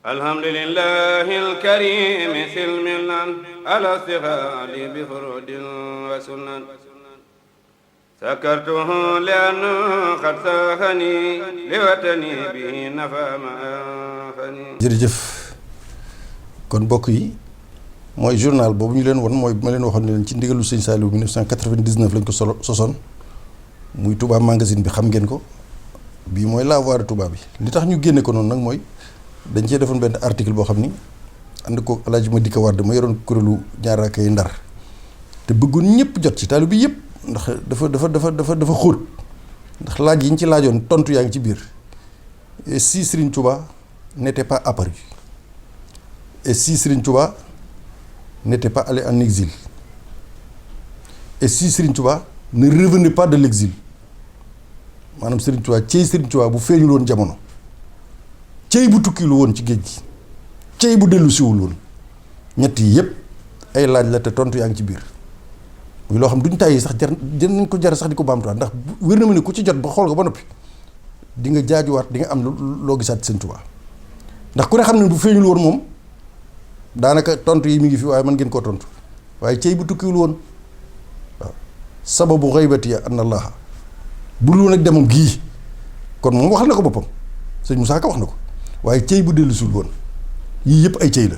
alhamdulillahi alkarimi silmilan ala sihali bi furudin wa sunan sakartuhu liannu qad sahani liwatani bihi nafa ma anfani. jërëjëf kon mbokk yi mooy journal boobu ñu leen won mooy ma leen waxoon ne leen ci ndigalu sëñ Saliou 1999 lañ ko sosoon muy Touba magazine bi xam ngeen ko bii mooy la voix de Touba bi li tax ñu génne ko noonu nag mooy dañ cee defoon benn article boo xam ni ànd ko El Hadj Madika Wade ma yoroon kuréelu ñaar rakkay Ndar te bëggoon ñëpp jot ci taalu bi yëpp ndax dafa xóot ndax laaj yi ñu ci laajoon tontu yaa ngi ci biir et si Serigne Touba n'était pas apparu et si Serigne Touba n'était pas allé en exil et si Serigne Touba ne revenait pas de l'exil maanaam Serigne Touba cey Serigne Touba bu feeñul woon jamono cey bu tukkilu woon ci géej gi cey bu dellu siwul woon ñett yi yëpp ay laaj la te tontu yaa ngi ci biir muy loo xam duñ tàyyi sax jar nañ ko jar sax di ko baamtuwaat ndax wér na ma ne ku ci jot ba xool ko ba noppi di nga jaajuwaat di nga am loo gisaat Serigne Touba ndax ku ne xam ne bu feeñul woon moom daanaka tontu yi mi ngi fi waaye mën ngeen koo tontu waaye cey bu tukkiwul woon waaw sababu xaybati an allaha bu dul woon ak demam gii kon moom waxal na ko boppam sëñ Moussa Ka wax na ko waaye cey bu dellusiwul woon yii yëpp ay cey la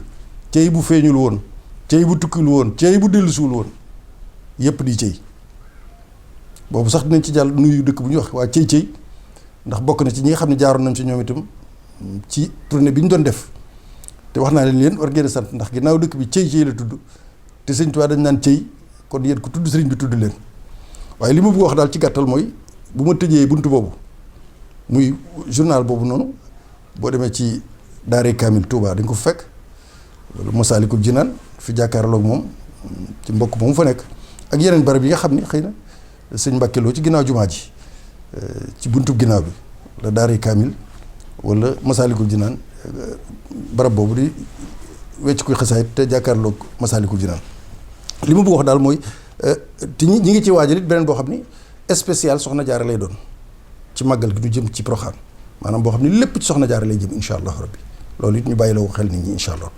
cey bu feeñul woon cey bu tukkiwul woon cey bu dellusiwul woon yëpp di cey boobu sax dinañ ci jàll nuyu dëkk bu ñuy wax waa cey ndax bokk na ci ñi nga xam ne jaaroon nañ ci ñoom itam ci tournée bi ñu doon def. te wax naa leen war ngeen sant ndax ginnaaw dëkk bi cey la tudd te sëñ Tuubaa dañ naan cey kon yéen ko tudd sëriñ bi tudd leen waaye li ma bëgg wax daal ci gàttal mooy bu ma tëjee buntu boobu muy journal boobu noonu boo demee ci Daaray Kaamil Touba dañ ko fekk wala Masaalikul Jinaan fi jàkkaarloog moom ci mbokk moomu fa nekk ak yeneen barab yi nga xam ni xëy na sëñ Mbàkke Lo ci ginnaaw jumaa ji ci buntu ginnaaw bi la Daaray Kaamil wala Masaalikul Jinaan barab boobu di wecc kuy xasaayit te jàkkaarloog Masaalikul Jinaan li ma bëgg wax daal mooy te ñi ngi ci waajal it beneen boo xam ni spécial Soxna Jaara lay doon ci màggal gi du jëm ci Poroxaan maanaam boo xam ni lépp ci Soxna Jaara lay jëm incha allah rabbi loolu it ñu bàyyi la ko xel nit ñi incha allah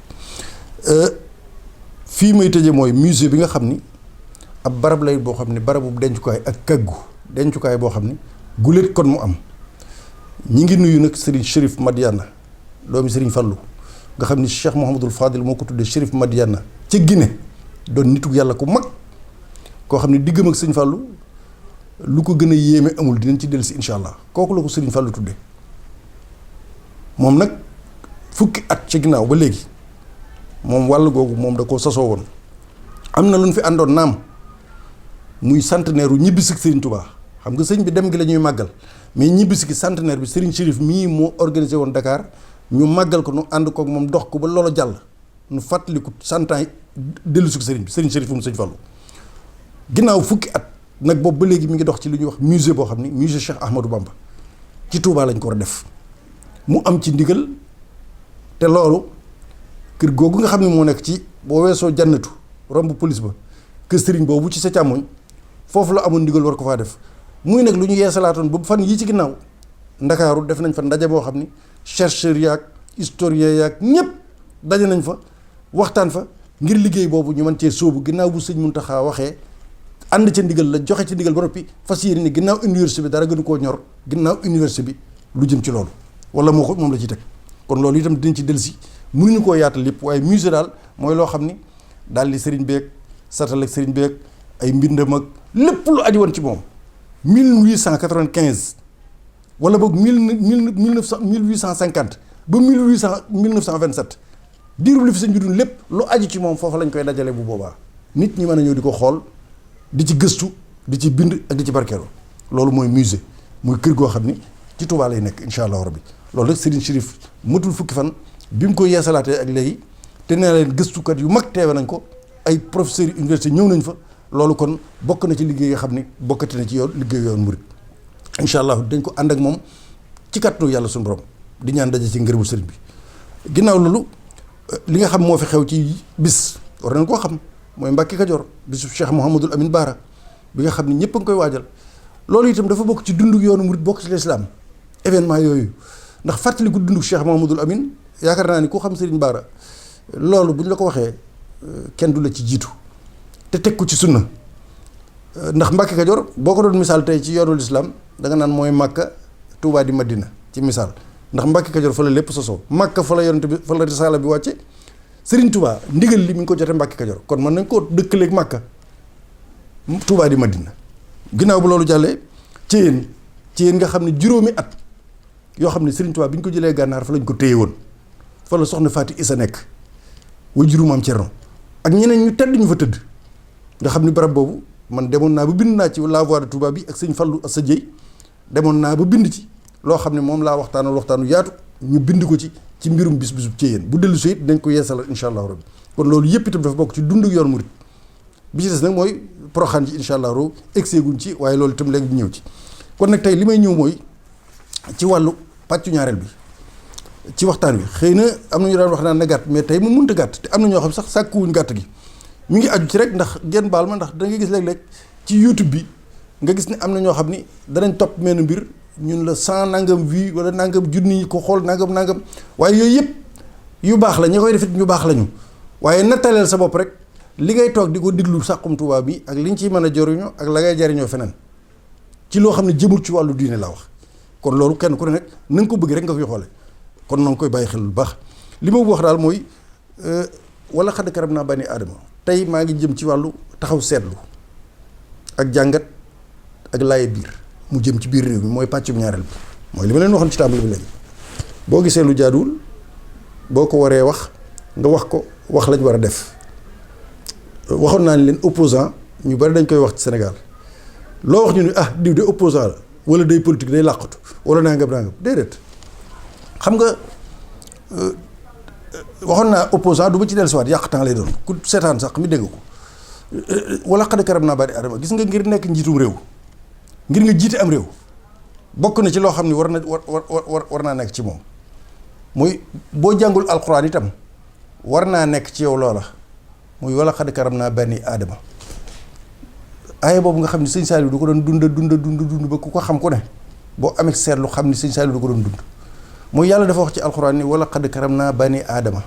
fii may tëjee mooy musée bi nga xam ni ab barab lay boo xam ni barabu dencukaay ak kaggu dencukaay boo xam ni guléet kon mu am ñi ngi nuyu nag Serigne Chérif Madiana doomi Serigne Fallou nga xam ni Cheikh Mouhamadul Fadil moo ko tuddee Chérif Madiana ca Guinée doon nitu yàlla ku mag koo xam ne diggam ak Serigne Fallou lu ko gën a yéeme amul dinañ ci dellusi incha allah kooku la ko Serigne Fallou tuddee moom nag fukki at ci ginnaaw ba léegi moom wàll googu moom da koo sasoo woon am na lu ñu fi àndoon naam muy centenaire u ñibbisi Serigne Touba xam nga sëñ bi dem gi la ñuy màggal mais ñibbisi gi centenaire bi Serigne Chérif mii moo organisé woon Dakar ñu màggal ko nu ànd koog moom dox ko ba loola jàll nu fàttaliku 100 ans dellu si ko Serigne bi Serigne Chérif mu sëñ Fallou ginnaaw fukki at nag boobu ba léegi mi ngi dox ci lu ñuy wax musée boo xam ni musée Cheikh Ahmadou Bamba ci Touba lañ ko war a def mu am ci ndigal te loolu kër googu nga xam ne moo nekk ci boo weesoo jannatu romb police ba kër Serigne boobu ci sa càmmoñ foofu la amoon ndigal war ko faa def muy nag lu ñu yeesalaatoon ba fan yii ci ginnaaw ndakaaru def nañ fa ndaje boo xam ni chercheurs yaag historiens yaag ñëpp daje nañ fa waxtaan fa ngir liggéey boobu ñu mën cee sóobu ginnaaw bu sëñ Muntaxa waxee ànd ca ndigal la joxe ci ndigal ba noppi fas yéene ni ginnaaw université bi dara gënu koo ñor ginnaaw université bi lu jëm ci loolu wala moom la ci teg kon loolu itam dinañ ci dellusi mënuñu koo yaatal lépp waaye musée daal mooy loo xam ni daal di sëriñ beeg satal ak sëriñ beeg ay mbindam ak lépp lu aju woon ci moom 1895 wala boog 1850 ba 1927 diiru li fi sëñ bi dund lépp lu aju ci moom foofu lañ koy dajale bu boobaa nit ñi mën a ñëw di ko xool di ci gëstu di ci bind ak di ci barkeeloo loolu mooy musée muy kër goo xam ni ci Touba lay nekk incha allah rabbi loolu rek Serigne Chérif matul fukki fan bi mu koy yeesalaatee ak léegi te nee leen gëstukat yu mag teewe nañ ko ay professeurs yu université ñëw nañ fa loolu kon bokk na ci liggéey nga xam ni bokkati na ci yoon liggéey yoon murit incha allah dañ ko ànd ak moom ci kàttanu yàlla suñu borom di ñaan daje ci ngërëmu sëriñ bi ginnaaw loolu li nga xam moo fi xew ci bis war nañ koo xam mooy Mbàkke Kajoor bisu Cheikh Mouhamadul Amin Baara bi nga xam ni ñëpp a ngi koy waajal loolu itam dafa bokk ci dundu yoonu murit bokk ci lislaam événement yooyu ndax fàttaliku dundu Cheikh Mouhamadul Amin yaakaar naa ni ku xam Serigne Bara loolu bu ñu la ko waxee kenn du la ci jiitu te teg ko ci sunna ndax Mbàkke Kajoor boo ko doon misaal tey ci yoonu lislaam da nga naan mooy Makka Touba di Madina ci misaal ndax Mbàkke Kajoor fa la lépp sosoo Makka fa la yonent bi fa la risaala bi wàcce Serigne Touba ndigal li mi ngi ko jote Mbàkke Kajoor kon mën nañ koo dëkkaleeg Makka Touba di Madina ginnaaw bu loolu jàllee ci yéen nga xam ne juróomi at yoo xam ne Serigne Touba bi ñu ko jëlee gànnaar fa lañ ko téye woon fa la soxna Faati Isa nekk way juróom Maam Cerno ak ñeneen ñu tedd ñu fa tëdd nga xam ni barab boobu man demoon naa ba bind naa ci la voix de Touba bi ak sëñ Fallu sa Dieye demoon naa ba bind ci loo xam ne moom laa waxtaanu yaatu ñu bind ko ci mbirum bisub ci bu dellu si it dañ ko yeesal incha allahu rabbi kon loolu yëpp itam dafa bokk ci dundu yoon murit bi ci des nag mooy Poroxaan ji incha allahu egseeguñ ci waaye loolu itam léegi ñëw ci kon nag tey li may ñëw mooy ci wàllu pàccu ñaareel bi ci waxtaan wi xëy na am na ñu daan wax naan na gàtt mais tey mu mënta gàtt te am na ñoo xam sax sàkkuwuñ gàtt gi mi ngi aju ci rek ndax ngeen baal ma ndax da nga gis léeg-léeg ci YouTube bi nga gis ne am na ñoo xam ni danañ topp menn mbir ñun la 100 nangam vues wala nangam junni yi ko xool nangam waaye yooyu yëpp yu baax la ñi koy defit ñu baax lañu waaye nattaleel sa bopp rek li ngay toog di ko diglu Saxum Touba bi ak liñ ciy mën a jariñoo ak la ngay jariñoo feneen ci loo xam ne jëmul ci wàllu diine laa wax kon loolu kenn ku ne nag na nga ko bëgg rek nga koy xoole kon na nga koy bàyyi xel bu baax li ma wax daal mooy wala xadd karam naa bani aadama tey maa ngi jëm ci wàllu taxaw seetlu ak jàngat ak laaye biir mu jëm ci biir réew mi mooy pàccum ñaareel bi mooy li ma leen waxoon ci tàmbali bi léegi boo gisee lu jaaduwul boo ko waree wax nga wax ko wax lañ war a def waxoon naa ni leen opposant ñu bari dañ koy wax ci Sénégal loo wax ñu ne diw de opposant la wala day politique day làqatu wala nangam déedéet xam nga waxoon naa opposant du ma ci dellusiwaat yàq temps lay doon ku seetaan sax mi dégg ko wala xad karam naa bani aadama gis nga ngir nekk njiitum réew ngir nga jiite am réew bokk na ci loo xam ne war naa nekk ci moom muy boo jàngul alxuraan itam war naa nekk ci yow loola muy wala xad karam naa bani aadama aaya boobu nga xam ne sëñ Saliou du ko doon dund ba ku ko xam ku ne boo amee seetlu xam ni sëñ Saliou du ko doon dund mooy yàlla dafa wax ci alxuraan ni wala xad karam naa bani aadama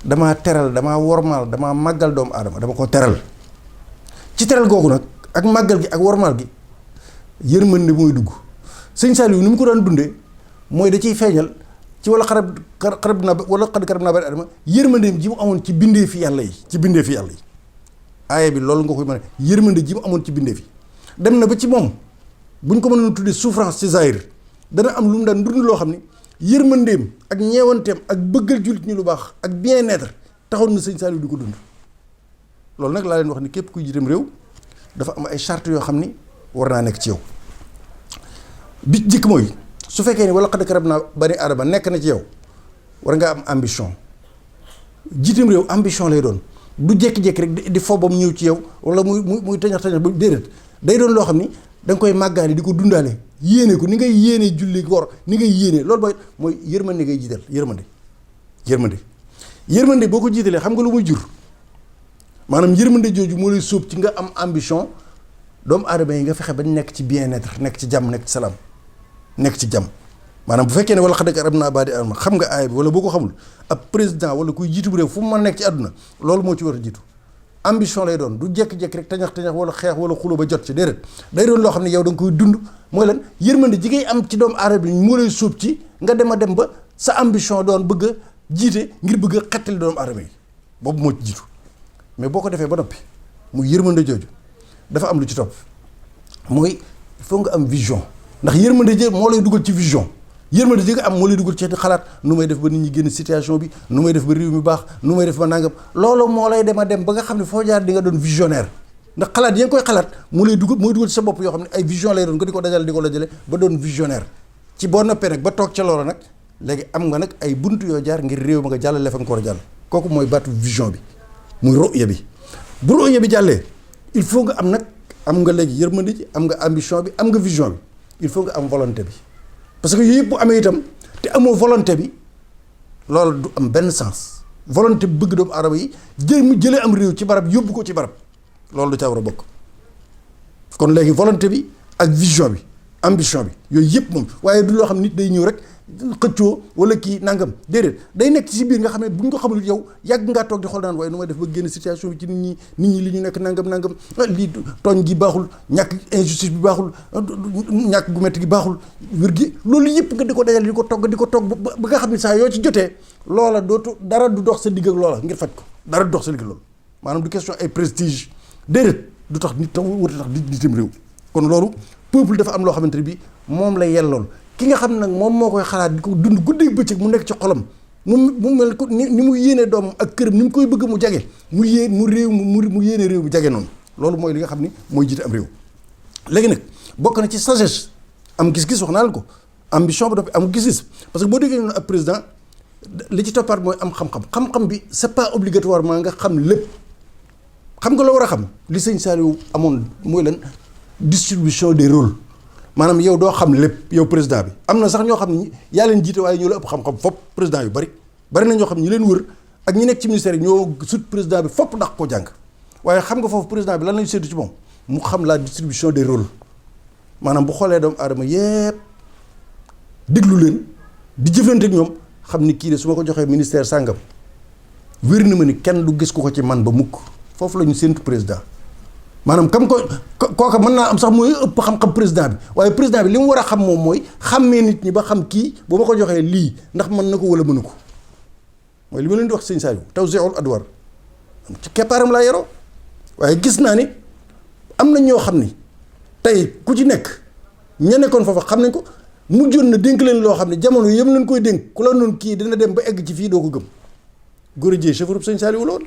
damaa teral damaa wormaal damaa màggal doomu aadama dama ko teral ci teral googu nag ak màggal gi ak wormaal gi yërmande mooy dugg sëñ Saliou ni mu ko daan dundee mooy da ciy feeñal ci wala xad karam naa bani aadama yërmandeem ji mu amoon ci bindee fi yàlla yi aaya bi loolu nga koy mën a yërmande ji mu amoon ci bindee fi dem na ba ci moom buñ ko mënoon tuddee souffrance ci zahir dana am lu mu daan dund loo xam ni yërmandeem ak ñeewanteem ak bëggal jullit ñi lu baax ak bien-être taxoon na sëñ Saliou di ko dund loolu nag laa leen wax ni képp kuy jiitam réew dafa am ay charte yoo xam ni war naa nekk ci yow bi jëkk mooy su fekkee ni wala xad karam naa bani aadama nekk na ci yow war nga am ambition jiitam réew ambition lay doon du jékki-jékki rek di fobam ñëw ci yow wala muy tañax ba déedéet day doon loo xam ni da nga koy màggaale di ko dundaale yéene ko ni ngay yéene julli góor ni ngay yéene loolu mooy yërmande ngay jiital yërmande boo ko jiitalee xam nga lu muy jur maanaam yërmande jooju moo lay sóob ci nga am ambition doomu aadama yi nga fexe ba nekk ci bien-être nekk ci jàmm nekk ci salaam nekk ci jàmm maanaam bu fekkee ne wala xad karam naa bani aadama xam nga aaya bi wala boo ko xamul ab président wala kuy jiitu bu réew fu mu mën nekk ci àdduna loolu moo ci war a jiitu ambition lay doon du jékki-jékki rek tañax wala xeex wala xulo ba jot ci déedéet day doon loo xam ne yow da nga koy dund mooy lan yërmande ji ngay am ci doomu aadama bi moo lay sóob ci nga dem ba sa ambition doon bëgg a jiite ngir bëgg a xettali doomu aadama yi boobu moo ci jiitu mais boo ko defee ba noppi mu yërmande jooju dafa am lu ci topp mooy il faut nga am vision ndax yërmande ji moo lay dugal ci vision yërmande ji nga am moo lay dugal ci xalaat nu may def ba nit ñi génn situation bi nu may def ba réew mi baax nu may def ba nangam loolu moo lay dem ba nga xam ne foo jaar di nga doon visionnaire ndax xalaat yi nga koy xalaat moo lay dugal mooy dugal ci sa bopp yoo xam ne ay vision lay doon nga di ko dajale ba doon visionnaire ci boo noppee nag ba toog ca loolu nag léegi am nga nag ay buntu yoo jaar ngir réew ma nga jàllale fa nga ko war a jàll kooku mooy baatu vision bi muy ruya bi bu ruya bi jàllee il faut nga am nga léegi yërmande ji am nga ambition bi am nga vision bi il faut nga am volonté bi parce que yooyu yëpp bu amee itam te amoo volonté bi loolu du am benn sens volonté bi bëgg doomu aadama yi jëlee am réew ci barab yóbbu ko ci barab loolu du ca war a bokk kon léegi volonté bi ak vision bi ambition bi yooyu yëpp moom waaye du loo xam nit day ñëw rek xëccoo wala kii nangam déedéet day nekk ci biir nga xam ne bu ñu ko xamul yow yàgg ngaa toog di xool naan waaye nu may def ba génn situation bi ci nit ñi li ñu nekk nangam lii tooñ gi baaxul ñàkk injustice bi baaxul ñàkk gu metti gi baaxul wér gi loolu yëpp nga di ko dajal di ko togg ba nga xam ne saa yoo ci jotee loola dootu dara du dox sa digg ak loola ngir faj ko dara du dox sa digg loolu maanaam du question ay prestige déedéet du tax nit tax wut tax nitam réew kon loolu peuple dafa am loo xamante ne bi moom la yellool ki nga xam ne nag moom moo koy xalaat di ko dund guddeeg bëccëg mu nekk ci xolam mu mel ko ni mu yéenee doomam ak këram ni mu koy bëgg mu jage mu yéene réew mu jage noonu loolu mooy li nga xam ni mooy jiite am réew léegi nag bokk na ci sagesse am gis-gis wax naa la ko ambition ba dafa am gis-gis parce que boo déggee noonu ab président li ci toppaat mooy am xam-xam bi c'est pas obligatoirement nga xam lépp xam nga la war a xam li sëñ Saliou amoon mooy lan distribution des rôles maanaam yow doo xam lépp yow président bi am na sax ñoo xam ne yaa leen jiite waaye ñoo la ëpp xam-xam fopp président yu bari na ñoo xam ne ñi leen wër ak ñi nekk ci ministère yi ñoo sut président bi fopp ndax koo jàng waaye xam nga foofu président bi lan lañu séddu ci moom mu xam la distribution des rôles maanaam bu xoolee doomu aadama yépp déglu leen di jëflante ak ñoom xam ni kii de su ma ko joxee ministère sàngam wér na ma ni kenn du gis ku ko ci man ba mukk foofu la ñu séntu président maanaam kam ko kooka mën naa am sax mooy ëpp xam-xam président bi waaye président bi li mu war a xam moom mooy xàmmee nit ñi ba xam kii bu ma ko joxee lii ndax mën na ko wala mënu ko mooy li ma leen di wax sëñ Saliou tawzi'ul adwar ci keppaaram laa yoroo waaye gis naa ni am na ñoo xam ni tey ku ci nekk ña nekkoon foofa xam nañ ko mujjoon na dénk leen loo xam ne jamono yëm leen koy dénk ku la noonu kii dina dem ba egg ci fii doo ko gëm góor a jee chauffeur bu sëñ Saliou la woon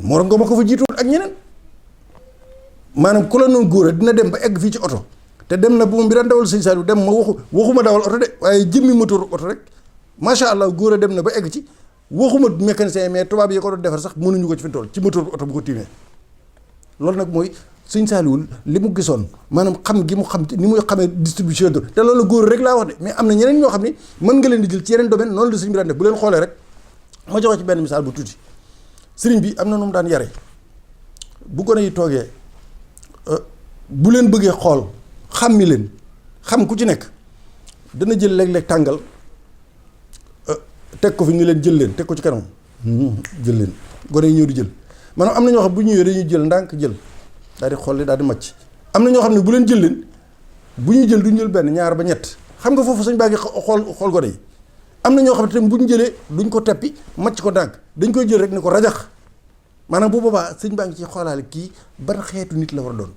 moo nga ma ko fa jiitoon ak ñeneen maanaam ku la noonu góor a dina dem ba egg fii ci oto te dem na bu mu bi daan dawal sëñ Saliou dem ma waxuma dawal oto de waaye jëmmi moteur oto rek macha allah góor a dem na ba egg ci waxuma mécanicien mais tubaab yi ko doon defar sax mënuñu ko ci fi tool ci moteur oto bu ko tiimee loolu nag mooy sëñ Saliou li mu gisoon maanaam xam gi mu xam ni muy xamee distribution de te loolu góor rek laa wax de mais am na ñeneen ñoo xam ni mën nga leen di jël ci yeneen domaine noonu la sëñ bi daan def bu leen xoolee rek ma joxe ci benn misaal bu tuuti sëriñ bi am na nu mu daan yare bu gone yi toogee bu leen bëggee xool xàmmi leen xam ku ci nekk dana jël léeg-léeg tàngal teg ko fi ñu leen jël leen teg ko ci kanam jël leen gone yi ñëw di jël maanaam am na ñoo xam bu ñëwee dañuy jël ndànk jël daal di xool daal di màcc am na ñoo xam ne bu leen jël leen bu ñuy jël duñ jël benn ñaar ba ñett xam nga foofu sañ baa ngi xool gone yi am na ñoo xam ne tamit bu ñu jëlee duñ ko teppi màcc ko ndànk dañ koy jël rek ni ko rajax maanaam bu boobaa sëñ baa ngi ci xoolaale kii ban xeetu nit la war a doon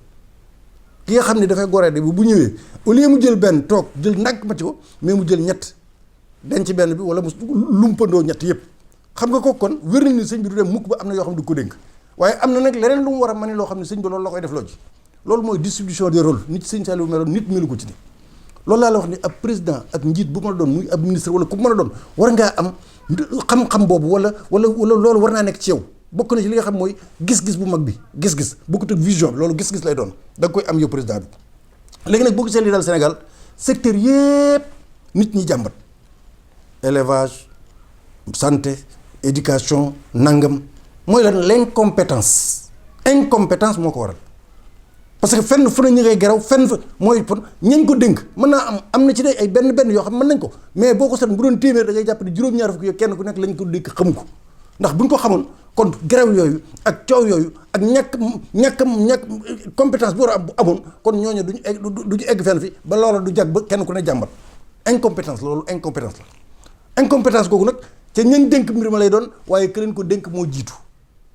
ki nga xam ne dafay goree de bu ñëwee au lieu mu jël benn toog jël ndànk màcc ko mais mu jël ñett denc benn bi wala mu lumpandoo ñett yëpp xam nga ko kon wér nañ ni sëñ bi du dem mukk ba am na yoo xam ne du ko dénk waaye am na nag leneen lu mu war a mën loo xam ne sëñ bi loolu la koy def loo ji loolu mooy distribution des rôles nit sëñ Saliou meloon nit melu ko ci ni loolu laa la wax ni ab président ak njiit bu mën a doon muy ab ministre wala ku mën a doon war ngaa am xam-xam boobu wala loolu war naa nekk ci yow bokk na ci li nga xam mooy gis-gis bu mag bi gis-gis bokkut ak vision bi loolu gis-gis lay doon da nga koy am yow président bi léegi nag boo gisee li daal Sénégal secteur yépp nit ñi jàmbat élevage santé éducation nangam mooy lan l'incompétence moo ko waral parce que fenn fu ne ñu ngay geraw fenn fa mooy pon ñañ ko dénk mën naa am na ci day ay benn yoo xam mën nañ ko mais boo ko seet bu doon téeméer da ngay jàpp ne juróom-ñaar fukk yooyu kenn ku nekk lañ ko dénk xamu ko ndax buñ ko xamoon kon geraw yooyu ak coow yooyu ak ñàkk compétence bu war a amoon kon ñooñu duñu egg fenn fi ba loola du jag ba kenn ku ne jàmbat incompétence loolu incompétence la incompétence googu nag ca ñañ dénk mbir ma lay doon waaye ke leen ko dénk moo jiitu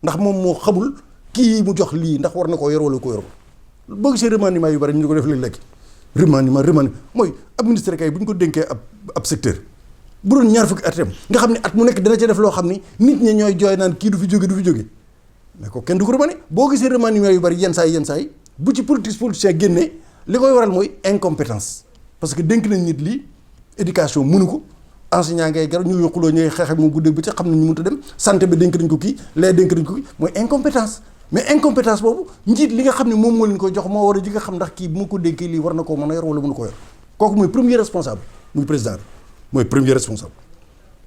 ndax moom moo xamul kii mu jox lii ndax war na koo yor wala ko yor boo gisee remaniement yu bari ñu ko def léeg-léeg remaniement mooy ab ministre kay bu ñu ko dénkee ab secteur bu doon ñaar fukki atam nga xam ne at mu nekk dana ca def loo xam ni nit ñi ñooy jooy naan kii du fi jóge mais ko kenn du ko remanié boo gisee remaniement yu bari yenn saa yi bu ci politicien génnee li koy waral mooy incompétence parce que dénk nañ nit lii éducation mënu ko enseignant ngay gar ñu yokkuloo ñooy xeex ak moom guddeeg ba ci xam ne ñu mënut a dem santé bi dénk nañ ko kii lee dénk nañ ko kii mooy incompétence mais incompétence boobu njiit li nga xam ne moom moo leen koy jox moo war a ji nga xam ndax kii bu ma ko dénkee lii war na koo mën a yor wala mënu ko yor kooku mooy premier responsable muy président bi mooy premier responsable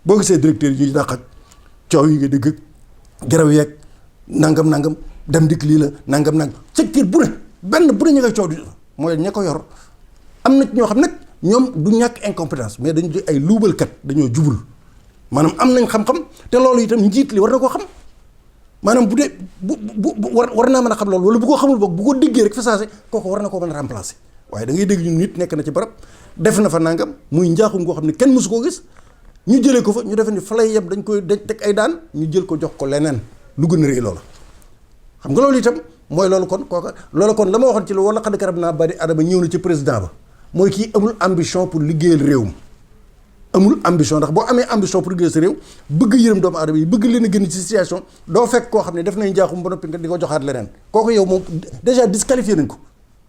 boo gisee directeur yi ñuy dàq ak coow yi nga dégg ak garaw yeeg nangam dem dikk lii la nangam secteur bu ne benn bu ne ñu ngay coow di mooy ña ko yor am na ñoo xam nag ñoom du ñàkk incompétence mais dañu di ay luubalkat dañoo jubul maanaam am nañ xam-xam te loolu itam njiit li war na koo xam maanaam bu dee bu war naa mën a xam loolu wala bu ko xamul boog bu ko déggee rek fa saase kooku war na koo mën a remplacer waaye da ngay dégg ñun nit nekk na ci barab def na fa nangam muy njaaxum goo xam ne kenn mësu koo gis ñu jëlee ko fa ñu defe ni fa lay yem dañ koy teg ay daan ñu jël ko jox ko leneen lu gën a rëy loola xam nga loolu itam mooy loolu kon kooka loolu kon la ma waxoon ci la wala xad karamnaa banii aadama ñëw na ci président ba mooy kii amul ambition pour liggéeyal réew mi amul ambition ndax boo amee ambition pour liggéeyal sa réew bëgg yërëm doomu aadama yi bëgg leen a génn ci situation doo fekk koo xam ne def nañ njaaxum ba noppi nga di ko joxaat leneen kooku yow moom déjà disqualifié nañ ko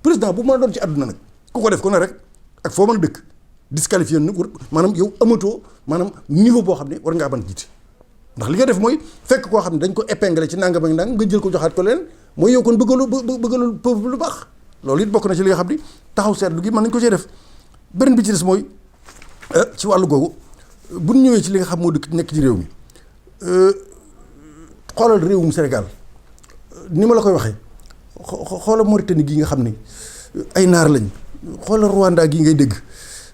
président bu mën a doon ci àdduna nag ku ko def ko ne rek ak foo mën a dëkk disqualifié nañ ko maanaam yow amatoo maanaam niveau boo xam ne war ngaa ban jiite ndax li nga def mooy fekk koo xam ne dañ ko épinglé ci nangam ak nangam nga jël ko joxaat ko leneen mooy yow kon bëggalul peuple lu baax loolu it bokk na ci li nga xam ni taxaw seetlu gi mën nañ ko cee def beneen bi ci des mooy ci wàllu googu bu ñu ñëwee ci li nga xam moo dëkk nekk ci réew mi xoolal réewum Sénégal ni ma la koy waxee xoolal Mauritanie gi nga xam ni ay naar lañ xoolal Rwanda gi ngay dégg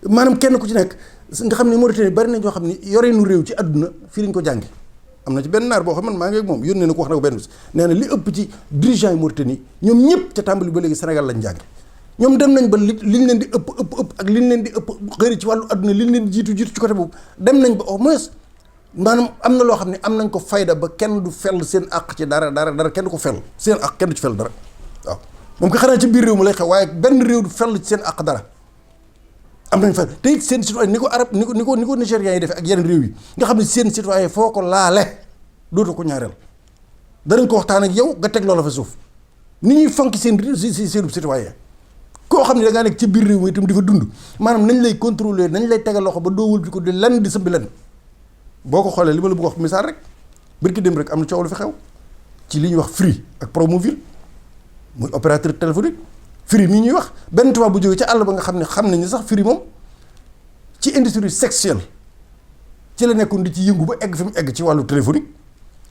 maanaam kenn ku ci nekk nga xam ne Mauritanie bari na ñoo xam ni yoreenu réew ci àdduna fii lañ ko jànge am na ci benn naar boo xam man maa ngi ak moom yónnee na ko wax na ko benn bis nee na li ëpp ci dirigeant yi Mauritanie ñoom ñëpp ca tàmbali ba léegi Sénégal lañ jànge ñoom dem nañ ba liñ leen di ëpp ak liñ leen di ëpp xëri ci wàllu àdduna liñ leen di jiitu ci côté boobu dem nañ ba au moins maanaam am na loo xam ne am nañ ko fayda ba kenn du fell seen àq ci dara kenn du ko fell seen àq kenn du ci fell dara waaw moom ko xanaa ci biir réew mi lay xew waaye benn réew du fell ci seen àq dara am nañ fa te it seen citoyen ni ko arab ni ko nigériens yi defee ak yeneen réew yi nga xam ne seen citoyen foo ko laale dootu ko ñaareel danañ ko waxtaan ak yow nga teg loola fa suuf ni ñuy fonk seen citoyen koo xam ne da ngaa nekk ci biir réew mi itam di fa dund maanaam nañ lay contrôler nañ lay tegal loxo ba doo wëlbati ko di lenn di sëmbi lenn boo ko xoolee li ma la bëgg wax misaal rek bërki dem rek am na coow lu fi xew ci li ñuy wax Free ak Promoville muy opérateur téléphonique Free mii ñuy wax benn tubaab bu jógee ca àll ba nga xam nañu sax Free moom ci industrie sexuelle ci la nekkoon di ci yëngu ba egg fi mu egg ci wàllu téléphonique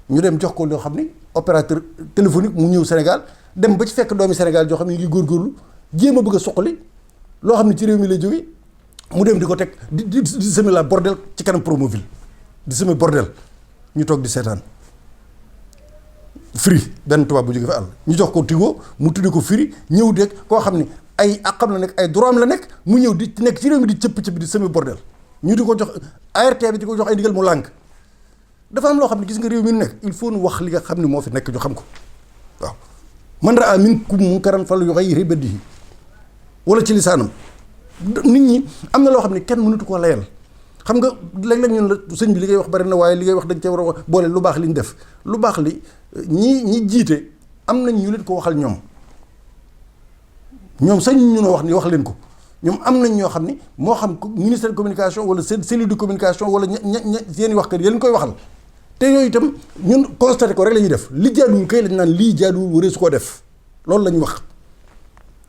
ñu dem jox ko loo xam ni opérateur téléphonique mu ñëw Sénégal dem ba ci fekk doomi Sénégal joo xam ne ngi góorgóorlu jéem a bëgg a soqali loo xam ne ci réew mi lay jógee mu dem di ko teg di semer la bordel ci kanam Promoville di semer bordel ñu toog di seetaan Free benn tubaab bu jógee fa àll ñu jox ko Tigo mu tudde ko Free ñëw de koo xam ne ay àqam la nekk ay droit am la nekk mu ñëw di nekk ci réew mi di cëpp di semer bordel ñu di ko jox ART bi di ko jox ay ndigal mu lànk dafa am loo xam ne gis nga réew mi nu nekk il faut nu wax li nga xam ne moo fi nekk ñu xam ko waaw man raa minkum munkaran falyughayyirhu bi yadihi wala ci lisaanam nit ñi am na loo xam ne kenn mënatu koo layal xam nga léeg-léeg ñun la sëñ bi li ngay wax bari na waaye li ngay wax dañ cee war a boole lu baax li ñu def lu baax li ñi jiite am nañ ñu leen ko waxal ñoom sañ ñu wax ni wax leen ko ñoom am nañ ñoo xam ni moo xam ministère de communication wala cellule de communication wala seen i wax kër yéen koy waxal te yooyu itam ñun constaté ko rek la ñuy def li jaaduwul kay lañ naan lii jaaduwul waree su koo def loolu la ñu wax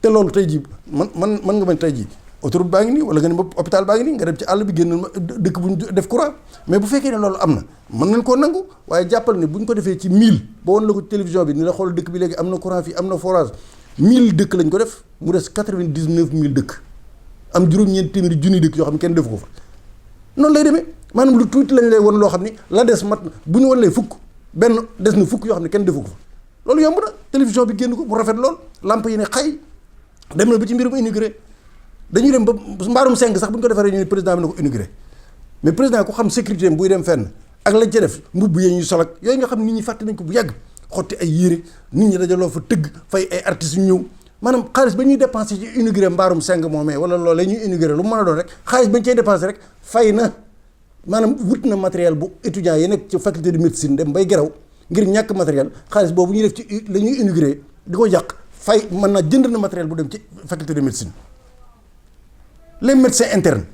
te loolu tey jii man nga mën tey jii autoroute baa ngi nii wala nga ne ma hôpital baa ngi nii nga dem ci àll bi génn ma dëkk bu ñu def courant mais bu fekkee ne loolu am na mën nañ koo nangu waaye jàppal ne bu ñu ko defee ci 1000 ba woon la ko télévision bi ni la xool dëkk bi léegi am na courant fii am na forage 1000 dëkk lañ ko def mu des 99000 dëkk am juróom-ñeent téeméeri junni dëkk yoo xam ne kenn defu ko fa noonu lay demee maanaam lu tuuti lañ lay won loo xam ni la des mat bu ñu wan lay fukk benn des na fukk yoo xam ne kenn defu ko fa loolu yomb na télévision bi génn ko mu rafet lool lamp yi ne xay dem na ba ci mbirum inauguré dañuy dem ba mbaarum 5 sax bu ñu ko defaree ñu ne président bi na ko inauguré mais président ku xam sécurité am buy dem fenn ak lañ ca def mbubb yee ñuy sol ak yooyu nga xam nit ñi fàtte nañ ko bu yàgg xotti ay yére nit ñi dajaloo fa tëgg fay ay artistes yu ñëw maanaam xaalis ba ñuy dépensé ci inauguré mbaarum 5 moomee wala loolu la ñuy inauguré lu mu mën a doon rek xaalis ba ñu cay dépensé rek fay na maanaam wut na matériel bu étudiants yi nekk ci faculté de médecine dem bay geraw ngir ñàkk matériel xaalis boobu ñuy def ci la ñuy inauguré di ko yàq fay mën na jënd na matériel bu dem ci faculté de médecine les médecins internes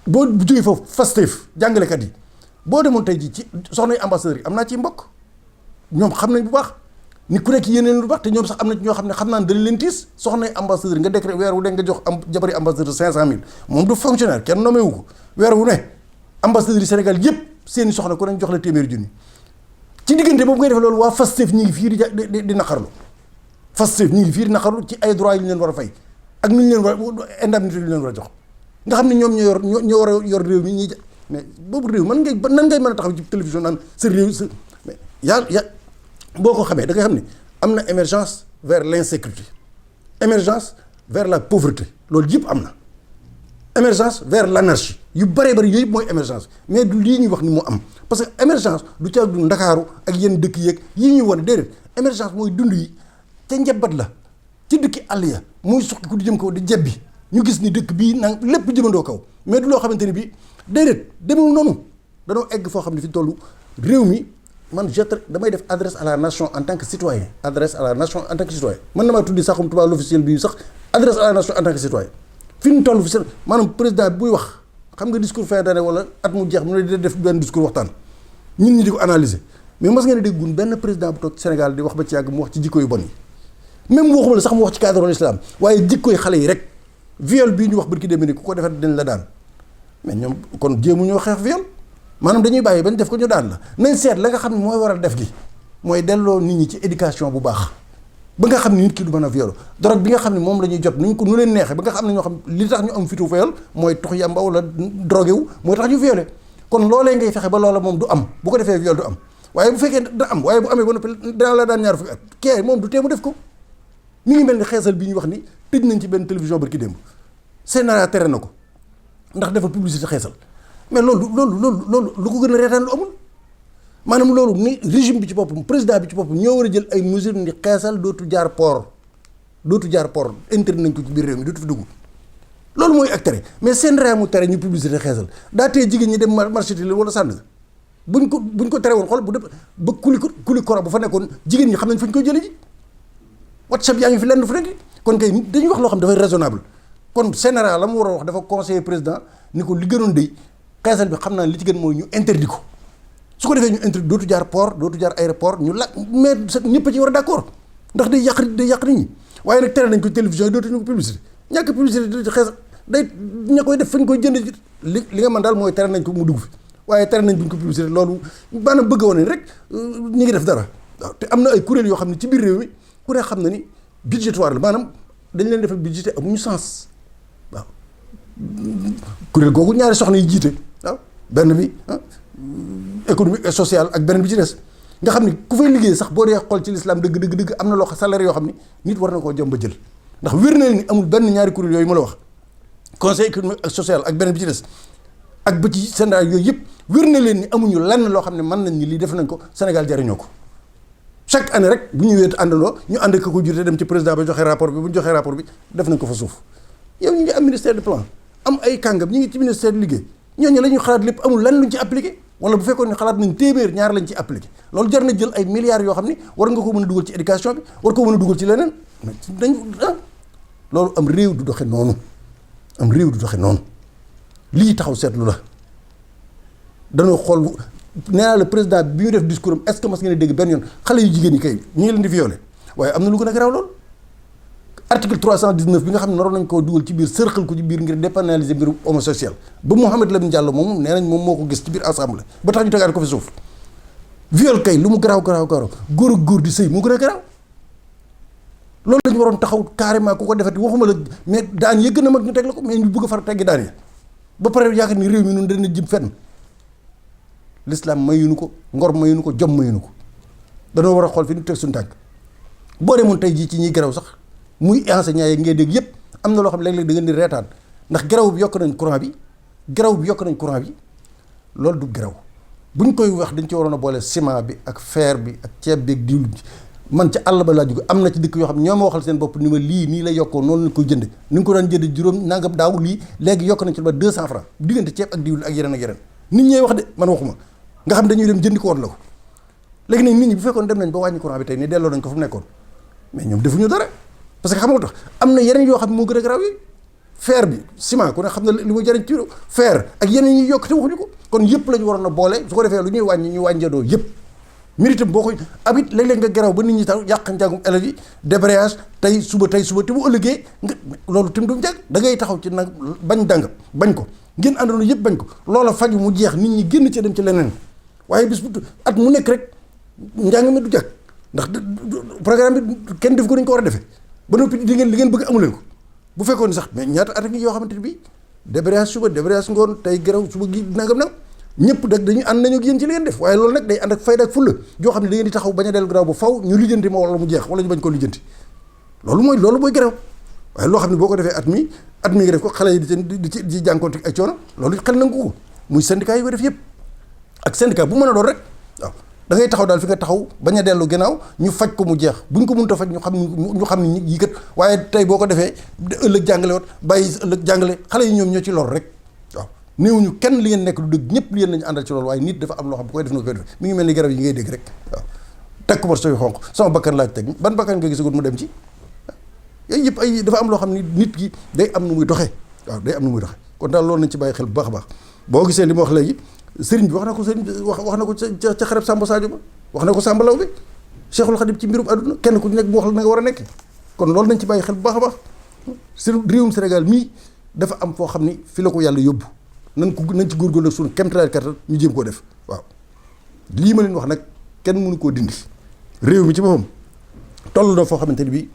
boo jógee foofu Pastef jàngalekat yi boo demoon tey jii ci soxna ambassadeurs yi am naa ci mbokk ñoom xam nañ bu baax ni ku nekk yéeneen lu baax te ñoom sax am na ñoo xam ne xam naa ne dañ leen tiis soxna ambassadeur nga décret weer wu ne nga jox am jabari ambassadeur 500000 moom du fonctionnaire kenn nommé wu ko weer wu ne ambassadeur yi Sénégal yëpp seeni soxna ku ne jox la téeméeri junni ci diggante boobu ngay def loolu waa Pastef ñi ngi fii di naqarlu Pastef ñi ngi fii di naqarlu ci ay droits yi ñu leen war a fay ak nu ñu leen war indemnité ñu leen war a jox nga xam ne ñoom ñoo war a yor réew mi ñuy mais boobu réew nan ngay mën a taxaw ci télévision naan sa réew sa mais yaa boo ko xamee da ngay xam ne am na émergence vers l'insécurité, émergence vers la pauvreté loolu yëpp am na émergence vers l'anarchie yu bëree bëri yooyu mooy émergence mais du lii ñuy wax ni moo am parce que émergence du caag du ndakaaru ak yenn dëkk yeeg yii ñuy wane déedéet émergence mooy dund yi ca njabat la ci dëkki àll ya muy suqi ku di jëm kaw di jebbi ñu gis ni dëkk bii nag lépp jëmandoo kaw mais du loo xamante ni bii déedéet demewul noonu danoo egg foo xam ne fi tollu réew mi man damay def adresse à la nation en tant que citoyen adresse à la nation en tant que citoyen man na maa tuddi saxum tubaab l'officiel bi sax adresse à la nation en tant que citoyen fi ñu toll fi seen maanaam président buy wax xam nga discours fin d'année wala at mu jeex mu ne di def benn discours waxtaan ñun ñi di ko analyser mais mas ngeen a déggun benn président bu toog Sénégal di wax ba ci yàgg mu wax ci jikko yu bon yi même waxuma la sax mu wax ci cadre l'islam waaye jikko yi xale yi rek viol bii ñu wax bërki demee ni ku ko defee dañ la daan mais ñoom kon jéemu ñoo xeex viol maanaam dañuy bàyyi bañ def ko ñu daan la nañ seet la nga xam ne mooy waral def gi mooy delloo nit ñi ci éducation bu baax ba nga xam ne nit ki du mën a viol drogue bi nga xam ne moom la ñuy jot nuñ ko nu leen neexee ba nga xam ne ñoo xam li tax ñu am fitu viol mooy tux yamba wala drogué wu mooy tax ñu violé kon loolee ngay fexe ba loola moom du am bu ko defee viol du am waaye bu fekkee da am waaye bu amee ba noppi dana la daan ñaar fukki at kee moom du tee mu def ko mi ngi mel ni xeesal bi ñu wax ni tëj nañ ci benn télévision barki démb Sénégal tere na ko ndax dafa publicité xeesal mais loolu lu ko gën a reetaan lu amul maanaam loolu ni régime bi ci boppam président bi ci boppam ñoo war a jël ay mesures ni xeesal dootu jaar port interdit nañ ko ci biir réew mi dootu fi dugg loolu mooy ak tere mais seen réew mu tere ñu publicité xeesal daa tee jigéen ñi dem marché la wala sànn buñ ko tere woon xool bu def ba kuli koro bu fa nekkoon jigéen ñi xam nañ fu ñu koy jëlee ji WhatsApp yaa ngi fi lenn fu nekk kon kay dañuy wax loo xam dafay raisonnable kon Sénégal la mu war a wax dafa conseiller président ni ko li gënoon dey xeesal bi xam naa li ci gën mooy ñu interdit ko su ko defee ñu interdit dootu jaar port dootu jaar aéroport ñu la mais ñëpp a ci war a d'accord ndax day yàq nit ñi waaye nag tere nañ ko télévision yi dootuñu ko publicité ñàkk publicité xeesal day ña koy def fañ koy jënd li nga mën daal mooy tere nañ ko mu dugg fi waaye tere nañ buñ ko publicité loolu maanaam bëgg a wane rek ñu ngi def dara waaw te am na ay kuréel yoo xam ne ci biir réew mi ku ne xam na ni budgétoire la maanaam dañ leen defal budgété amuñu sens waaw kuréel googu ñaari soxna yi jiite waaw benn bi économique et social ak beneen bi ci des nga xam ni ku fay liggéey sax boo dee xool ci l'islam dëgg am na loo xam salaire yoo xam ni nit war na koo jëm ba jël ndax wér na ni amul benn ñaari kuréel yooyu ma la wax conseil économique et social ak beneen bi ci des ak ba ci Sénégal yooyu yëpp wér na leen ni amuñu lenn loo xam ne mën nañ ni lii def nañ ko Sénégal jariñoo ko chaque année rek bu ñu wéet àndandoo ñu ànd ko jurte dem ci président ba joxe rapport bi bu ñu joxee rapport bi def nañ ko fa suuf yow ñu ngi am ministère de plan am ay kàngam ñu ngi ci ministère de liggéey ñooñu la ñu xalaat lépp amul lan luñ ci appliqué wala bu fekkoon ne xalaat nañ téeméer ñaar lañ ci appliqué loolu jar na jël ay milliards yoo xam ni war nga ko mën a dugal ci éducation bi war ko mën a dugal ci leneen dañ loolu am réew du doxe noonu lii taxaw seetlu la dañoo xool nee naa la président bi ñu def discours am est-ce que mas ngeen a dégg benn yoon xale yu jigéen ñi kay ñu ngi leen di violé waaye am na lu gën a garaaw loolu article 319 bi nga xam ne naroon nañ koo dugal ci biir sërxal ko ci biir ngir dépénaliser mbirum homosexuel ba Mouhamed Lamine Diallo moom nee nañ moom moo ko gis ci biir assemblée ba tax ñu tegaat ko fi suuf viol kay lu mu garaaw góor ak góor di sëy mu gën a garaaw loolu la ñu waroon taxaw carrément ku ko defati waxuma la mais daan yëgg na mag ñu teg la ko mais ñu bëgg a far teggi daan ya ba pare yaakaar ni réew mi noonu dana jëm fenn l'islam mayuñu ko ngor mayuñu ko jom mayuñu ko danoo war a xool fi ñu teg suñu tànk boo demoon tey jii ci ñiy garaw sax muy enseignant yi ngay dégg yëpp am na loo xam léeg-léeg da ngeen di reetaan ndax garaw bi yokk nañ courant bi loolu du garaw buñ koy wax dañ ci waroon a boole ciment bi ak fer bi ak ceeb bi ak diwlin bi man ca àll ba laa jóge am na ci dëkk yoo xam ne ñoo ma waxal seen bopp ni ma lii nii la yokkoo noonu lañ koy jënde ni nga ko daan jënde juróom nangam daaw lii léegi yokk nañ ci ba 200 francs diggante ceeb ak diwlin ak yeneen nit ñee wax de man waxuma nga xam dañuy dem jëndi ko woon la ko léegi nag nit ñi bu fekkoon dem nañ ba wàññi courant bi tey nii delloo nañ ko fu mu nekkoon mais ñoom defuñu dara parce que xam nga tax am na yeneen yoo xam ne moo gën a garaaw yi fer bi ciment ku ne xam na li muy jëriñ ci fer ak yeneen ñuy yokk te waxuñu ko kon yëpp la ñu waroon a boole su ko defee lu ñuy wàññi ñu wàññeedoo yëpp méritam boo koy abit léeg-léeg nga garaaw ba nit ñi taw yàq njàngum élèves yi débrayage tey suba te bu ëllëgee nga loolu tim du njàng da ngay taxaw ci nag bañ danga bañ ko ngeen àndoon yëpp bañ ko loola faju mu jeex nit ñi génn ci dem ci leneen waaye bis bu at mu nekk rek njàng mi du jag ndax programme bi kenn def ko dañ ko war a defee ba noppi li ngeen bëgg amu leen ko bu fekkoon sax mais ñaata at yoo xamante ne bii débrayage suba débrayage ngoon tey garaw suba gi nangam nag ñëpp dag dañu ànd nañu ak yéen ci li ngeen def waaye loolu nag day ànd ak fayda ak fulla joo xam ne da ngeen di taxaw bañ a dellu garaw ba faw ñu lijjanti ma wala mu jeex wala ñu bañ ko lijjanti loolu mooy garaw waaye loo xam ne boo ko defee at mi nga def ko xale yi di jànkoonte ay coono loolu xel nangu ko muy syndicat yi ko def yëpp ak syndicat bu mën a doon rek waaw da ngay taxaw daal fi nga taxaw bañ a dellu ginnaaw ñu faj ko mu jeex buñ ko mënta faj ñu xam ni yi kat waaye tey boo ko defee ëllëg jàngale wat bàyyi ëllëg jàngale xale yi ñoom ñoo ci lor rek waaw néewuñu kenn li ngeen nekk du dëgg ñëpp li ngeen nañu àndal ci loolu waaye nit dafa am loo xam bu koy def na koy def mi ngi mel ni garab yi ngay dégg rek waaw teg ko morso yu xonq sama bakkan laaj teg ban bakkan nga gisagul mu dem ci yooyu yëpp ay dafa am loo xam ni nit ki day am nu muy doxee waaw day am nu muy doxee kon daal loolu nañ ci bàyyi xel bu baax a baax boo gisee li ma wax léegi sëriñ bi wax na ko ca xareb Samba Sadio ba wax na ko Samba Law bi Cheikhul Khadim ci mbirum àdduna kenn ku nekk bu wax la na nga war a nekk kon loolu nañ ci bàyyi xel bu baax a baax réewum Sénégal mii dafa am foo xam ni fi la ko yàlla yóbbu nañ ci góorgóorlu suñu kéemtalaay kattan ñu jéem koo def waaw lii ma leen wax nag kenn mënu koo dindi réew mi ci boppam toll na foo xamante ni bii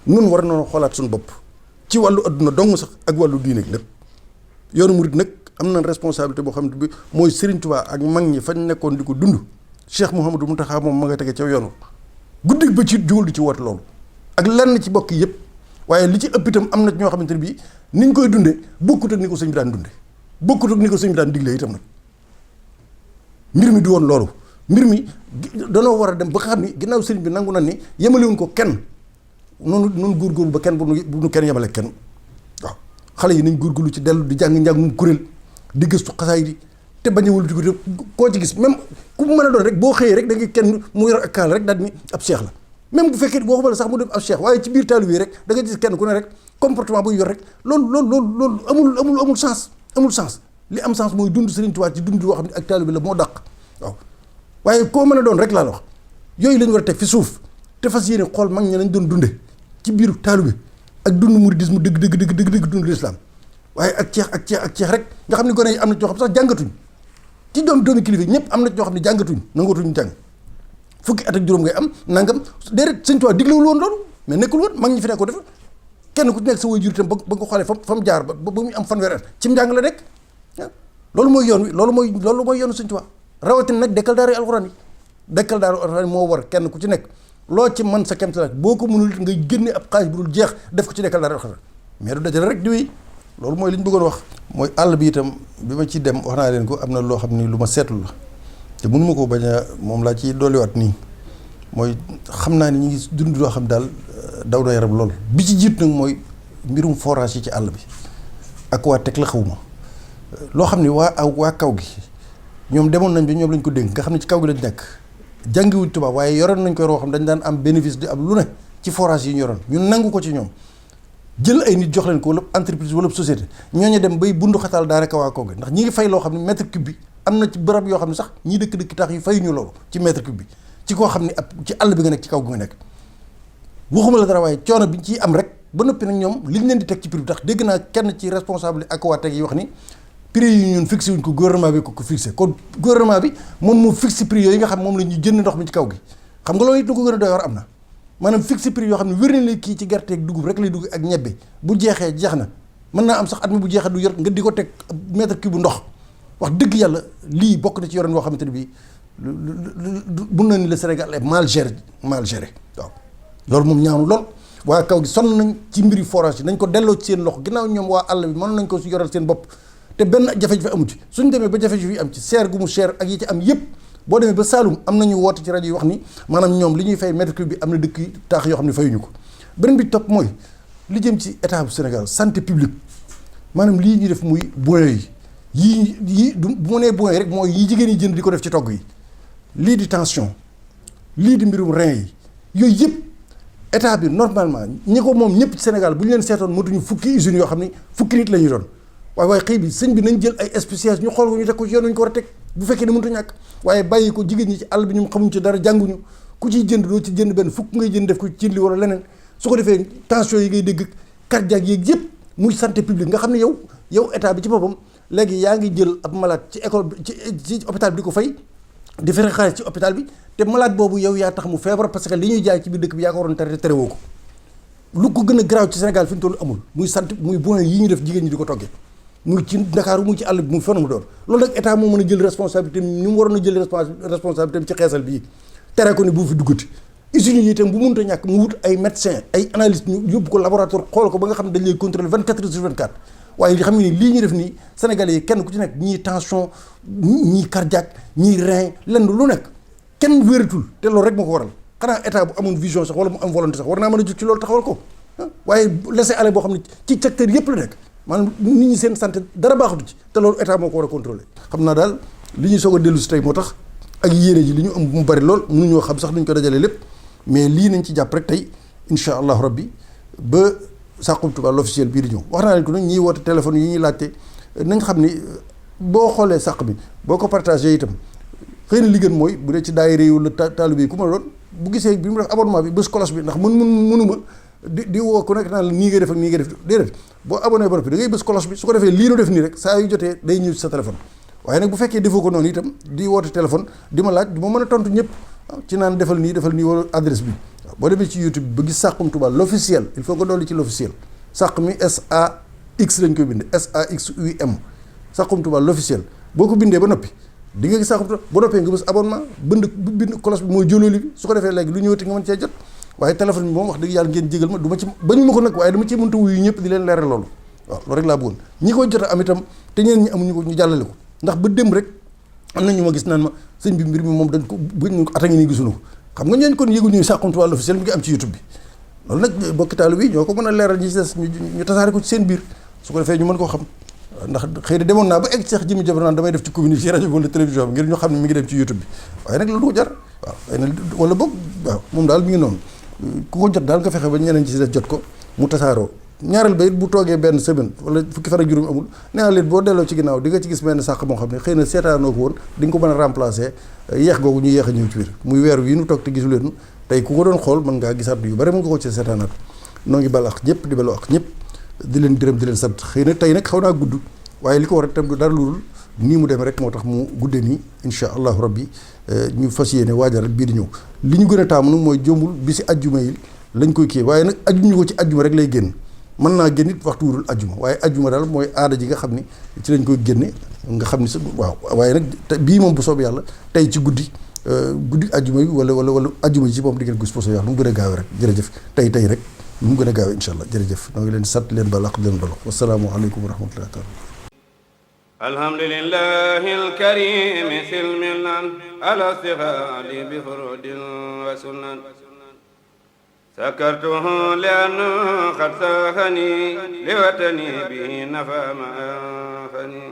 nun war nañoo xoolaat suñu bopp ci wàllu adduna dong sax ak wàllu diine lépp yoonu murid nag am na responsabilité boo xam ne bi mooy Serigne Touba ak mag ñi fañ nekkoon di ko dund Cheikh Mouhamadou Mountakha moom ma nga tege ca yoonu guddi ba ci jugul di ci woote loolu ak lenn ci bokk yëpp waaye li ci ëpp itam am na ñoo xamante ne bii niñ koy dundee bokkut ak ni ko sëñ bi daan dundee bokkut ak ni ko sëñ bi daan diglee itam nag mbir mi di woon loolu mbir mi danoo war a dem ba nga xam ni ginnaaw sëriñ bi nangu na ni yemalewuñ ko kenn noonu góorgóorlu ba kenn bu nu kenn yemale kenn waaw xale yi nañ góorgóorlu ci dellu di jàng njàngum kuréel di gëstu xasaay di te bañ a wëlbati ko koo ci gis même ku mu mën a doon rek boo xëyee rek da nga kenn mu yor ak kaal rek daal ni ab cheikh la même bu fekkee boo xamante sax mu dem ab cheikh waaye ci biir taalibe yi rek da nga gis kenn ku ne rek comportement buy yor rek loolu amul sens li am sens mooy dund Sëriñ Tuubaa ci dund boo xam ne ak taalibe la moo dàq waaw waaye koo mën a doon rek laa la wax yooyu lañ war a teg fi suuf te fas yéene xool mag ñi nañ doon dunde ci biiru taalibe ak dund mouridisme dëgg dund l'islam waaye ak ceex rek nga xam ne gone yi am na ñoo xam sax jàngatuñ ci doomi kilifa ñëpp am na ñoo xam ne jàngatuñ nangootuñ jàng fukki at ak juróom ngay am nangam déedéet Sëñ Tuubaa diglewul woon loolu mais nekkul woon mag ñi fi nekk ko def kenn ku ci nekk sa way jur itam ba nga ko xoolee fa mu jaar ba muy am fanweeri at ci njàng la nekk loolu mooy yoon wi loolu mooy yoonu Sëñ Tuubaa rawatina nag dekkal daara alxuraan yi moo war kenn ku ci nekk loo ci mën sa kemtalaat boo ko mënul ngay génne ab xaalis bu dul jeex def ko ci dekkal daara alxuraan mais du dajale rek di wéy loolu mooy li ñu bëggoon wax. mooy àll bi itam bi ma ci dem wax naa leen ko am na loo xam ni lu ma seetlu la te mënuma ko bañ a moom laa ci dolliwaat nii mooy xam naa ni ñu ngi dund loo xam daal daw na yaram lool bi ci jiit nag mooy mbirum forage yi ci àll bi ak waa teg la xawma loo xam ni waa kaw gi ñoom demoon nañ bi ñoom lañ ko dénk nga xam ne ci kaw gi lañ nekk jàngiwuñ tubaab waaye yoroon nañ ko yoo xam dañ daan am bénéfice di am lu ne ci forage yi ñu yoroon ñu nangu ko ci ñoom jël ay nit jox leen ko wala entreprise wala société ñooñu dem bay bundu xataal daanaka waa kaw gi ndax ñi ngi fay loo xam ne mètre cube bi am na ci bërëb yoo xam ne sax ñii dëkk tax yi fay ñu loolu ci mètre cube bi ci koo xam ne ab ci àll bi nga nekk ci kaw gi nga nekk waxuma la dara waaye coono bi ciy am rek ba noppi nag ñoom liñ leen di teg ci prix bi tax dégg naa kenn ci responsable ak waa teg yi wax ni prix yi ñun fixé wuñ ko gouvernement bi ko fixé kon gouvernement bi moom moo fixé prix yooyu nga xam moom la ñuy jënd ndox mi ci kaw gi xam nga loolu it lu ko gën a doy war am na maanaam fixé prix yoo xam ne wér na kii ci gerte ak dugub rek lay dugg ak ñebbe bu jeexee jeex na mën naa am sax at mi bu jeexee du yor nga di ko teg mètre cube bu ndox wax dëgg yàlla lii bokk na ci yoroon yoo xamante ne bii bu na ni le Sénégal est mal géré waaw loolu moom ñaanu lool waa kaw gi sonn nañ ci mbiri forage yi nañ ko delloo ci seen loxo ginnaaw ñoom waa àll bi mën nañ ko si yoral seen bopp te benn jafe-jafe amu ci suñ demee ba jafe-jafe yi am ci seer gu mu seer ak yi ci am yëpp boo demee ba Saloum am nañu woote ci rajo yi wax ni maanaam ñoom li ñuy fay mètre cube bi am na dëkk yi taax yoo xam ne fayuñu ko beneen bi topp mooy li jëm ci état bu Sénégal santé publique maanaam lii ñuy def muy bouillon yi yii du bu ma nee bouillon yi rek mooy yi jigéen yi jënd di ko def ci togg yi lii di tension lii di mbirum rein yi yooyu yëpp état bi normalement ñi ko moom ñëpp ci Sénégal bu ñu leen seetoon motuñu fukki usines yoo xam ne fukki nit la ñuy doon waaye xëy bi sëñ bi nañ jël ay spécialistes ñu xool ko ñu teg ko ci yoon ñu ko war a teg bu fekkee ne mënut a ñàkk waaye bàyyi ko jigéen ñi ci àll bi ñoom xamuñ ci dara jànguñu ku ciy jënd doo ci jënd benn fukk ngay jënd def ko ci li wala leneen su ko defee tension yi ngay dégg cardiaque yeeg yëpp muy santé publique nga xam ne yow état bi ci boppam léegi yaa ngi jël ab malade ci école ci hôpital bi di ko fay di fexe xaalis ci hôpital bi te malade boobu yow yaa tax mu feebar parce que li ñuy jaay ci biir dëkk bi yaa ko waroon tere woo ko lu ko gën a garaaw ci Sénégal fi ñu toll amul muy sant muy bon yi ñu def jigéen ñi di ko toggee muy ci Ndakaaru muy ci àll bi muy fenn mu doon loolu nag état moo mën a jël responsabilité ni mu waroon a jël responsabilité ci xeesal bii tere ko ni bu fi duggati usines yi itam bu mënut a ñàkk mu wut ay médecins ay analystes ñu yóbbu ko laboratoire xool ko ba nga xam ne dañ lay contrôler 24 heures sur 24 waaye xam nga ni lii ñu def nii Sénégalais yi kenn ku ci nekk ñii tension ñii cardiaque ñii rein lenn lu nekk kenn wératul te loolu rek moo ko waral xanaa état bu amoon vision sax wala mu am volonté sax war naa mën a jóg ci loolu taxawal ko waaye laisser aller boo xam ne ci secteur yëpp la nekk maanaam nit ñi seen santé dara baaxatu ci te loolu état moo ko war a contrôler xam naa daal li ñuy soog a dellu si tey moo tax ak yéene ji li ñu am mu bari lool mënuñoo xam sax nuñ ko dajalee lépp mais lii nañ ci jàpp rek tey incha allahu rabbi ba Saxum Touba l'officiel bii di ñëw wax naa leen ko nag ñiy woote téléphone yi ñuy laajte nañ xam ni boo xoolee sàq bi boo ko partagé itam xëy na li gën mooy bu dee ci daayira yi wala taalibe yi ku ma doon bu gisee bi mu def abonnement bi bés cloche bi ndax mënuma di woo ku nekk naan la nii ngay def ak nii ngay def déedéet boo abonné ba noppi da ngay bés cloche bi su ko defee lii nu def nii rek saa yu jotee day ñëw ci sa téléphone waaye nag bu fekkee defoo ko noonu itam di woote téléphone di ma laaj du ma mën a tontu ñëpp ci naan defal nii wala adresse bi boo demee ci YouTube bi ba gis Saxum Touba l'officiel il faut nga dolli ci l'officiel sàq mi SAX lañ koy bindee SAXUM Saxum Touba l'officiel boo ko bindee ba noppi di nga gis Saxum Touba ba noppee nga bës abonnement bind cloche bi mooy jëlooli bi su ko defee léegi lu ñëwati nga mën cee jot waaye téléphone bi moom wax dëgg yàlla ngeen jégal ma du ma ci bañu ma ko nag waaye dama ci mënta wuyu ñëpp di leen leeral loolu waaw loolu rek laa bëggoon ñi koy jot a am itam te ñeen ñi amuñu ko ñu jàllale ko ndax ba dem rek am na ñu ma gis naan ma sëñ bi mbir mi moom dañ ko buñ ata ngi nii gisuñu ko xam nga ñooñu kon yëgu ñuy Saxum Touba l'officiel mi ngi am ci YouTube bi loolu nag bokki taalibe bi ñoo ko mën a leeral ñi ci des ñu tasaare ko ci seen biir su ko defee ñu mën koo xam ndax xëy na demoon naa ba egg sax jëmi jabar naan damay def ci communiqué ci rajo bi wala télévision bi ngir ñu xam ne mi ngi dem ci YouTube bi waaye nag loolu du ko jar waaw xëy na wala boog waaw moom daal mi ngi noonu ku ko jot daal nga fexe ba ñeneen ci des jot ko mu tasaaroo ñaareel ba it bu toogee benn semaine wala fukki fan ak juróom amul nee naa leen boo delloo ci ginnaaw di nga ci gis benn sàq moo xam ne xëy na seetaanoo ko woon di nga ko mën a remplacer yeex googu ñu yeex a ñëw ci biir muy weer wi nu toog te gisu leen tey ku ko doon xool mën ngaa gisaat yu bari mën nga ko ci seetaanaat noo ngi bal ak ñëpp di balu ak ñëpp di leen gërëm di leen sant xëy na tey nag xaw naa gudd waaye li ko war a itam du dara lu nii mu dem rek moo tax mu guddee nii incha allahu rabbi ñu fas yéene waajal rek bii di ñëw li ñu gën a taamu nag mooy jombul bi si ajjuma yi lañ koy kii waaye nag ajjuñu ko ci ajjuma rek lay génn mën naa génn it waxtu wurul ajjuma waaye ajjuma daal mooy aada ji nga xam ni ci lañ koy génne nga xam ni sa waaw waaye nag bii moom bu soobee yàlla tey ci guddi ajjuma bi wala ajjuma ji ci moom di ngeen gis poso yoo xam nu mu gën a gaawee rek jërëjëf tey rek nu mu gën a gaawee incha allah jërëjëf noo ngi leen sant leen balaq leen balaq wasalaamu aleykum wa rahmatullahi taala alhamdulillahi alkarimi silmilan ala sihadi bi furudin wa sunan sakartuhu lianna qad sahani liwatani bihi nafa ma anfani